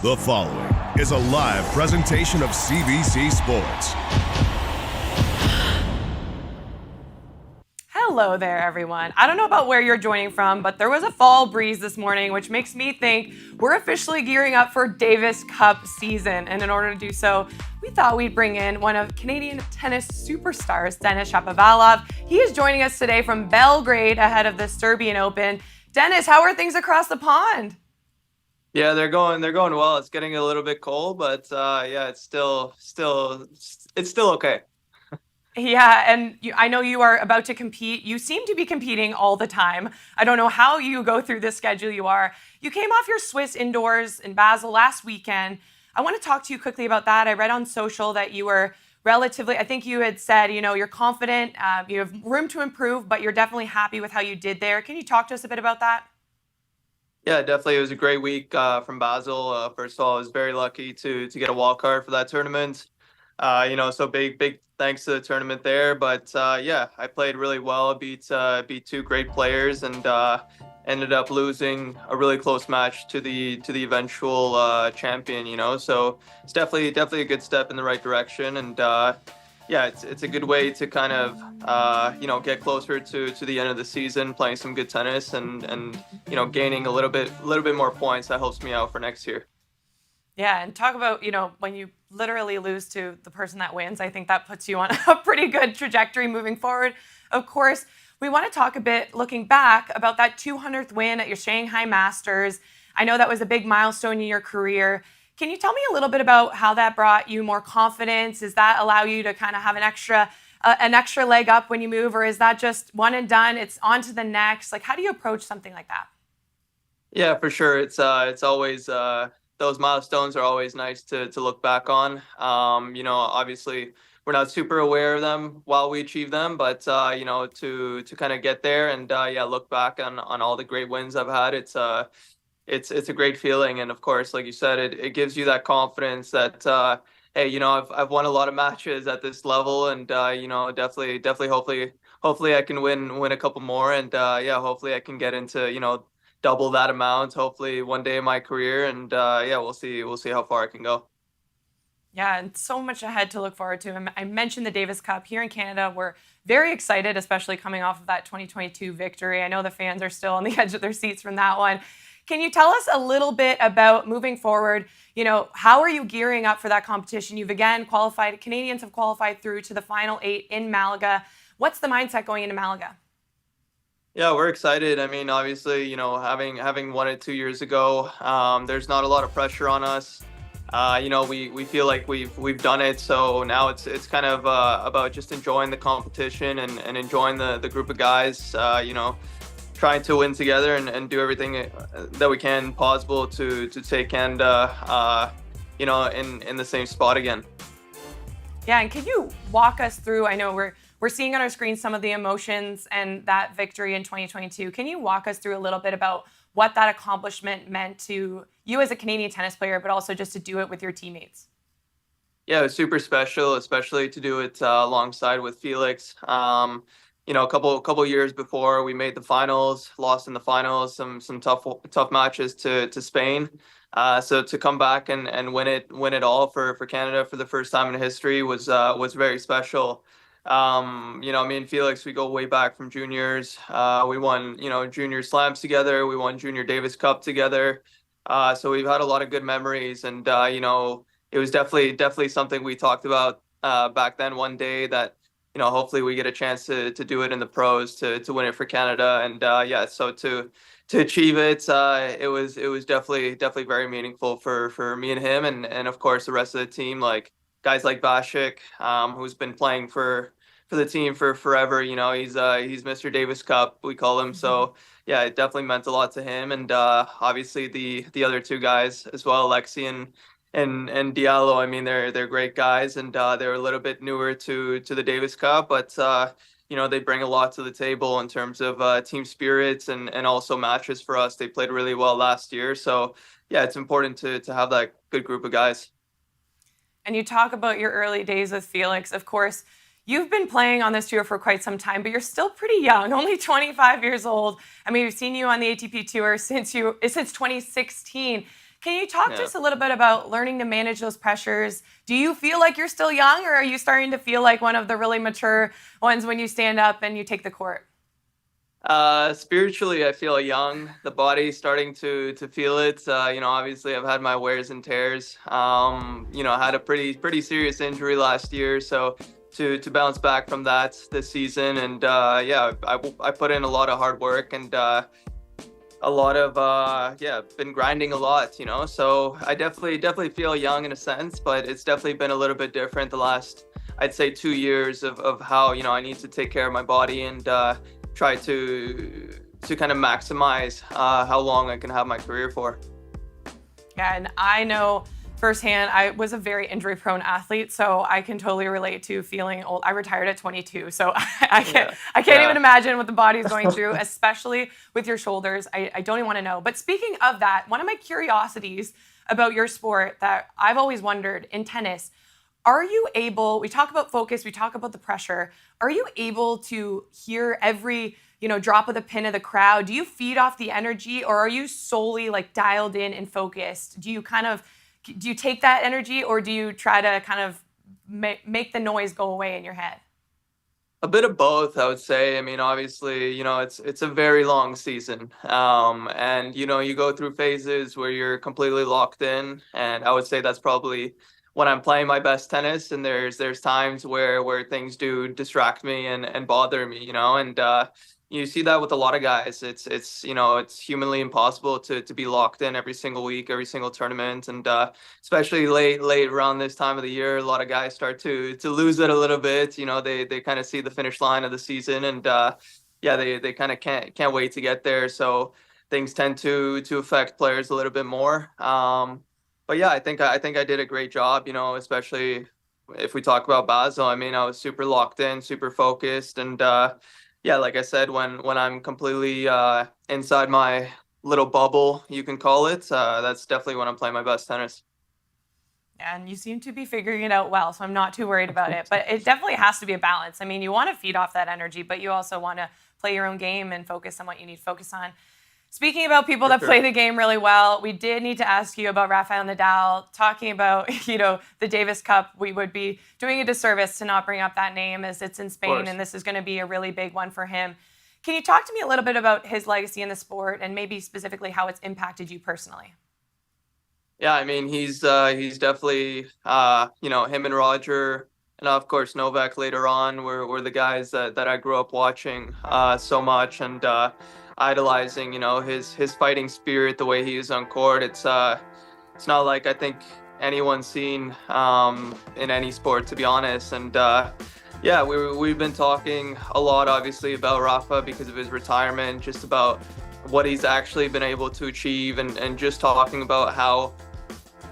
The following is a live presentation of CBC Sports. Hello there, everyone. I don't know about where you're joining from, but there was a fall breeze this morning, which makes me think we're officially gearing up for Davis Cup season. And in order to do so, we thought we'd bring in one of Canadian tennis superstars, Denis Shapovalov. He is joining us today from Belgrade ahead of the Serbian Open. Denis, how are things across the pond? Yeah, they're going well. It's getting a little bit cold, but yeah, it's still okay. Yeah, and I know you are about to compete. You seem to be competing all the time. I don't know how you go through this schedule you are. You came off your Swiss indoors in Basel last weekend. I want to talk to you quickly about that. I read on social that you were relatively, I think you had said, you're confident, you have room to improve, but you're definitely happy with how you did there. Can you talk to us a bit about that? Yeah, definitely. It was a great week from Basel. First of all, I was very lucky to get a wild card for that tournament. So big thanks to the tournament there. But yeah, I played really well. Beat two great players and ended up losing a really close match to the eventual champion. So it's definitely a good step in the right direction. And yeah, it's a good way to kind of get closer to the end of the season, playing some good tennis and gaining a little bit more points. That helps me out for next year. Yeah, and talk about, when you literally lose to the person that wins, I think that puts you on a pretty good trajectory moving forward. Of course, we want to talk a bit, looking back, about that 200th win at your Shanghai Masters. I know that was a big milestone in your career. Can you tell me a little bit about how that brought you more confidence? Does that allow you to kind of have an extra leg up when you move, or is that just one and done, it's on to the next? Like, how do you approach something like that? Yeah, for sure. It's always those milestones are always nice to look back on. Obviously we're not super aware of them while we achieve them, but to kind of get there and yeah, look back on all the great wins I've had. It's a great feeling, and of course, like you said, it gives you that confidence that hey, I've won a lot of matches at this level, and definitely hopefully I can win a couple more, and yeah, hopefully I can get into double that amount hopefully one day in my career, and yeah, we'll see how far I can go. Yeah, and so much ahead to look forward to. I mentioned the Davis Cup here in Canada. We're very excited, especially coming off of that 2022 victory. I know the fans are still on the edge of their seats from that one. Can you tell us a little bit about moving forward? How are you gearing up for that competition? You've again qualified, Canadians have qualified through to the final 8 in Malaga. What's the mindset going into Malaga? Yeah, we're excited. I mean, obviously, having won it 2 years ago, there's not a lot of pressure on us. We feel like we've done it, so now it's kind of about just enjoying the competition and enjoying the group of guys. Trying to win together and do everything that we can possible to take Canada, in the same spot again. Yeah, and can you walk us through? I know we're seeing on our screen some of the emotions and that victory in 2022. Can you walk us through a little bit about what that accomplishment meant to you as a Canadian tennis player, but also just to do it with your teammates? Yeah, it was super special, especially to do it alongside with Felix. A couple years before, we made the finals, lost in the finals, some tough matches to Spain. So to come back and win it all for Canada for the first time in history was very special. Me and Felix, we go way back from juniors. We won junior slams together. We won junior Davis Cup together. So we've had a lot of good memories, and it was definitely something we talked about back then one day, that hopefully we get a chance to do it in the pros, to win it for Canada. And yeah, so to achieve it, it was definitely very meaningful for me and him, and of course the rest of the team, like guys like Bashik, who's been playing for the team for forever. He's Mr. Davis Cup, we call him. So yeah, it definitely meant a lot to him, and obviously the other two guys as well, Alexi and Diallo. I mean, they're great guys, and they're a little bit newer to the Davis Cup, but they bring a lot to the table in terms of team spirits and also matches for us. They played really well last year, so yeah, it's important to have that good group of guys. And you talk about your early days with Felix. Of course, you've been playing on this tour for quite some time, but you're still pretty young, only 25 years old. I mean, we've seen you on the ATP Tour since 2016. Can you talk to Yeah. us a little bit about learning to manage those pressures? Do you feel like you're still young, or are you starting to feel like one of the really mature ones when you stand up and you take the court? Spiritually, I feel young. The body's starting to feel it. Obviously, I've had my wears and tears. I had a pretty serious injury last year, so to bounce back from that this season, and I put in a lot of hard work and a lot of been grinding a lot. So I definitely feel young in a sense, but it's definitely been a little bit different the last, I'd say, 2 years of how I need to take care of my body and try to kind of maximize how long I can have my career for. Yeah, and I know firsthand, I was a very injury-prone athlete, so I can totally relate to feeling old. I retired at 22, so I can't even imagine what the body's going through, especially with your shoulders. I don't even want to know. But speaking of that, one of my curiosities about your sport that I've always wondered in tennis, are you able, we talk about focus, we talk about the pressure, are you able to hear every drop of the pin of the crowd? Do you feed off the energy, or are you solely like dialed in and focused? Do you take that energy, or do you try to kind of make the noise go away in your head? A bit of both, I would say. I mean, obviously, it's a very long season, and you go through phases where you're completely locked in, and I would say that's probably when I'm playing my best tennis. And there's times where things do distract me and bother me, and you see that with a lot of guys. It's humanly impossible to be locked in every single week, every single tournament, and especially late around this time of the year, a lot of guys start to lose it a little bit. They kind of see the finish line of the season, and they kind of can't wait to get there. So things tend to affect players a little bit more. But yeah, I think I did a great job. Especially if we talk about Basel. I mean, I was super locked in, super focused, and like I said, when I'm completely inside my little bubble, you can call it, that's definitely when I'm playing my best tennis. And you seem to be figuring it out well, so I'm not too worried about it. But it definitely has to be a balance. I mean, you want to feed off that energy, but you also want to play your own game and focus on what you need to focus on. Speaking about people that play the game really well, we did need to ask you about Rafael Nadal. Talking about, the Davis Cup, we would be doing a disservice to not bring up that name, as it's in Spain, and this is going to be a really big one for him. Can you talk to me a little bit about his legacy in the sport, and maybe specifically how it's impacted you personally? Yeah, I mean, he's definitely him and Roger, and of course Novak later on were the guys that I grew up watching so much, and idolizing. His fighting spirit, the way he is on court. It's not like I think anyone's seen in any sport, to be honest. And we've been talking a lot, obviously, about Rafa because of his retirement, just about what he's actually been able to achieve, and just talking about how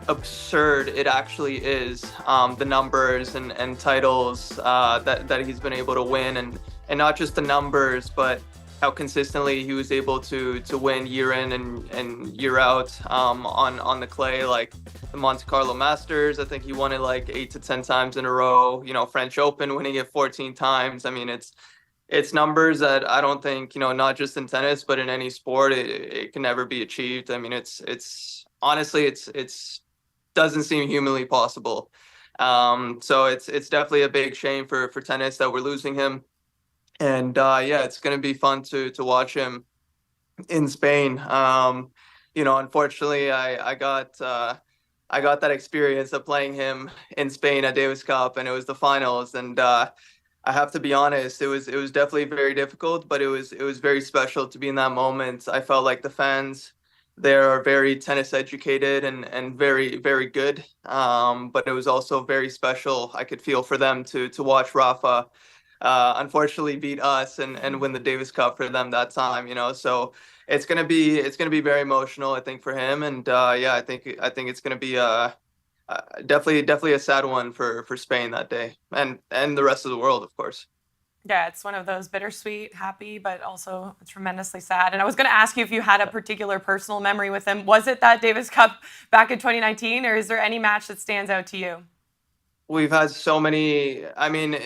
absurd it actually is, the numbers and titles that he's been able to win, and not just the numbers, but how consistently he was able to win year in and year out on the clay, like the Monte Carlo Masters. I think he won it like 8 to 10 times in a row. French Open, winning it 14 times. I mean, it's numbers that I don't think, not just in tennis, but in any sport, it can never be achieved. I mean, it's honestly, it's doesn't seem humanly possible. So it's definitely a big shame for tennis that we're losing him. And it's going to be fun to watch him in Spain. Unfortunately, I got that experience of playing him in Spain at Davis Cup, and it was the finals. And I have to be honest, it was definitely very difficult, but it was very special to be in that moment. I felt like the fans there are very tennis educated and very, very good. But it was also very special. I could feel for them to watch Rafa unfortunately beat us and win the Davis Cup for them that time. So it's gonna be very emotional, I think, for him. And I think it's gonna be definitely a sad one for Spain that day, and the rest of the world, of course. Yeah, it's one of those bittersweet, happy, but also tremendously sad. And I was going to ask you if you had a particular personal memory with him. Was it that Davis Cup back in 2019, or is there any match that stands out to you? We've had so many. I mean,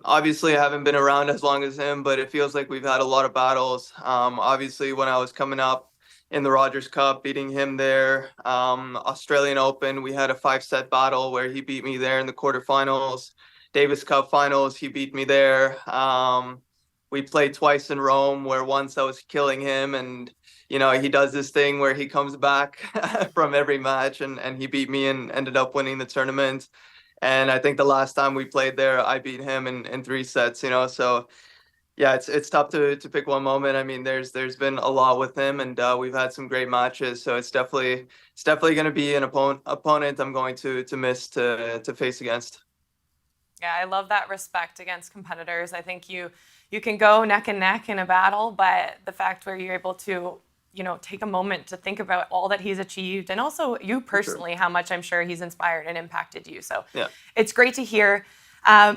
obviously, I haven't been around as long as him, but it feels like we've had a lot of battles. Obviously, when I was coming up in the Rogers Cup, beating him there. Australian Open, we had a 5-set battle where he beat me there in the quarterfinals. Davis Cup finals, he beat me there. We played twice in Rome, where once I was killing him, and he does this thing where he comes back from every match, and he beat me and ended up winning the tournament. And I think the last time we played there, I beat him in 3 sets. So yeah, it's tough to pick one moment. I mean, there's been a lot with him, and we've had some great matches. So it's definitely going to be an opponent I'm going to miss to face against. Yeah, I love that respect against competitors. I think you can go neck and neck in a battle, but the fact where you're able to take a moment to think about all that he's achieved, and also you personally, how much I'm sure he's inspired and impacted you. So yeah, it's great to hear.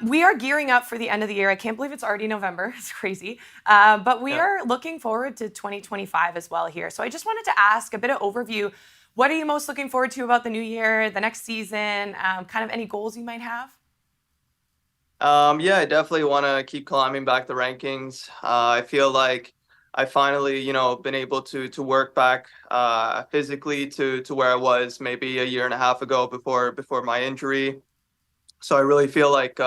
We are gearing up for the end of the year. I can't believe it's already November. It's crazy. But we are looking forward to 2025 as well here. So I just wanted to ask a bit of overview. What are you most looking forward to about the new year, the next season, kind of any goals you might have? Yeah, I definitely want to keep climbing back the rankings. I feel like I finally, been able to work back physically to where I was maybe a year and a half ago before my injury. So I really feel like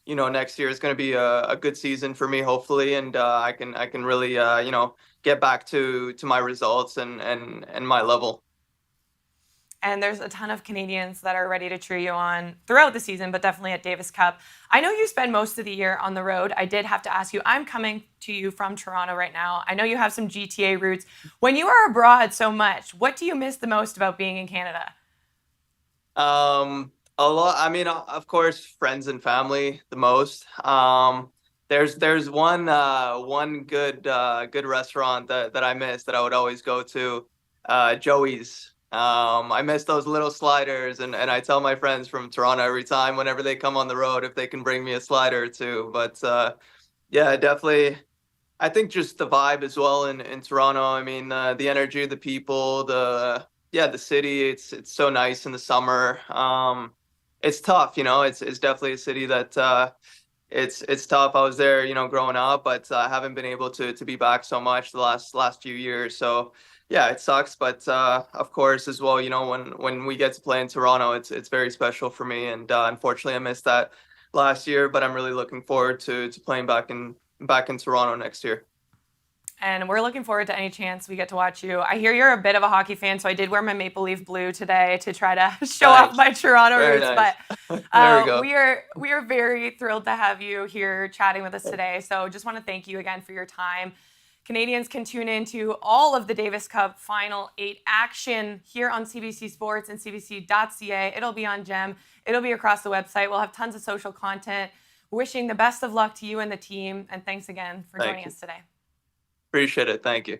next year is going to be a good season for me, hopefully, and I can really get back to my results and my level. And there's a ton of Canadians that are ready to cheer you on throughout the season, but definitely at Davis Cup. I know you spend most of the year on the road. I did have to ask you, I'm coming to you from Toronto right now. I know you have some GTA roots. When you are abroad so much, what do you miss the most about being in Canada? A lot. I mean, of course, friends and family the most. There's one good restaurant that I miss that I would always go to, Joey's. I miss those little sliders, and I tell my friends from Toronto every time whenever they come on the road if they can bring me a slider or two. But yeah, definitely. I think just the vibe as well in Toronto. I mean, the energy of the people, the city. It's so nice in the summer. It's tough, It's definitely a city that it's tough. I was there, growing up, but I haven't been able to be back so much the last few years. So yeah, it sucks, but of course as well, when we get to play in Toronto, it's very special for me. And unfortunately, I missed that last year, but I'm really looking forward to playing back in Toronto next year. And we're looking forward to any chance we get to watch you. I hear you're a bit of a hockey fan, so I did wear my Maple Leaf blue today to try to show off my Toronto Very roots. nice. But There we go. we are very thrilled to have you here chatting with us today. So just want to thank you again for your time. Canadians can tune into all of the Davis Cup Final 8 action here on CBC Sports and CBC.ca. It'll be on GEM. It'll be across the website. We'll have tons of social content. Wishing the best of luck to you and the team. And thanks again for joining us today. Appreciate it. Thank you.